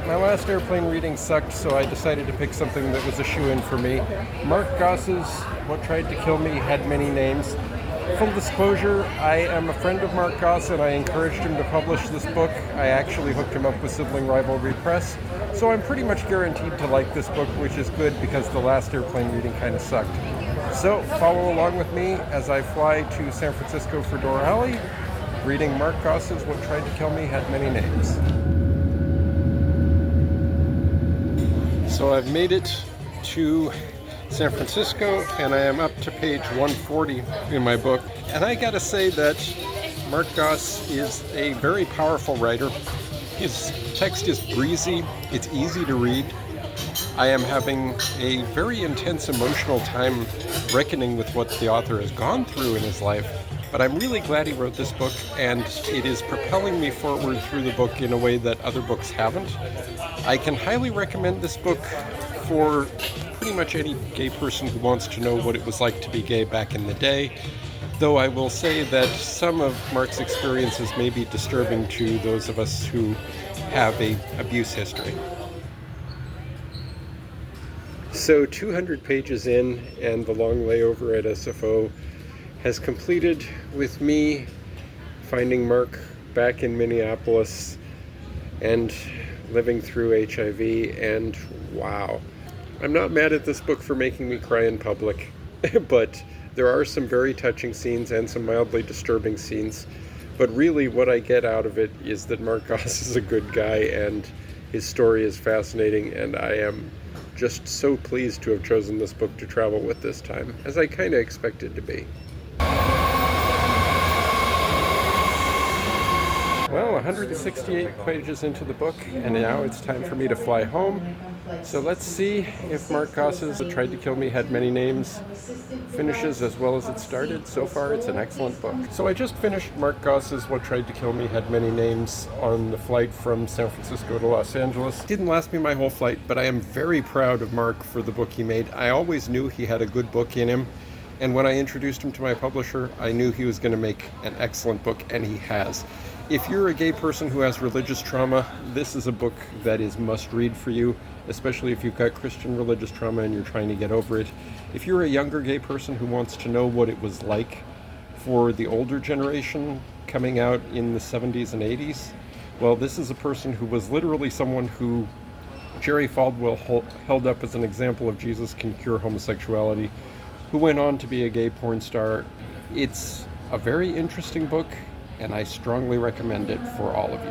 My last airplane reading sucked, so I decided to pick something that was a shoe-in for me. Marc Gauss's What Tried to Kill Me Had Many Names. Full disclosure, I am a friend of Marc Gauss and I encouraged him to publish this book. I actually hooked him up with Sibling Rivalry Press, so I'm pretty much guaranteed to like this book, which is good because the last airplane reading kind of sucked. So follow along with me as I fly to San Francisco for Door Alley, reading Marc Gauss's What Tried to Kill Me Had Many Names. So I've made it to San Francisco and I am up to page 140 in my book. And I gotta say that Marc Gauss is a very powerful writer. His text is breezy, it's easy to read. I am having a very intense emotional time reckoning with what the author has gone through in his life. But I'm really glad he wrote this book, and it is propelling me forward through the book in a way that other books haven't. I can highly recommend this book for pretty much any gay person who wants to know what it was like to be gay back in the day, though I will say that some of Marc's experiences may be disturbing to those of us who have a abuse history. So 200 pages in, and the long layover at SFO has completed with me finding Marc back in Minneapolis and living through HIV, and wow. I'm not mad at this book for making me cry in public, but there are some very touching scenes and some mildly disturbing scenes. But really what I get out of it is that Marc Gauss is a good guy and his story is fascinating, and I am just so pleased to have chosen this book to travel with this time, as I kind of expected to be. Well, 168 pages into the book, and now it's time for me to fly home. So let's see if Marc Gauss's What Tried to Kill Me Had Many Names finishes as well as it started. So far, it's an excellent book. So I just finished Marc Gauss's What Tried to Kill Me Had Many Names on the flight from San Francisco to Los Angeles. It didn't last me my whole flight, but I am very proud of Marc for the book he made. I always knew he had a good book in him. And when I introduced him to my publisher, I knew he was going to make an excellent book, and he has. If you're a gay person who has religious trauma, this is a book that is must-read for you, especially if you've got Christian religious trauma and you're trying to get over it. If you're a younger gay person who wants to know what it was like for the older generation coming out in the 70s and 80s, well, this is a person who was literally someone who Jerry Falwell held up as an example of Jesus can cure homosexuality, who went on to be a gay porn star. It's a very interesting book, and I strongly recommend it for all of you.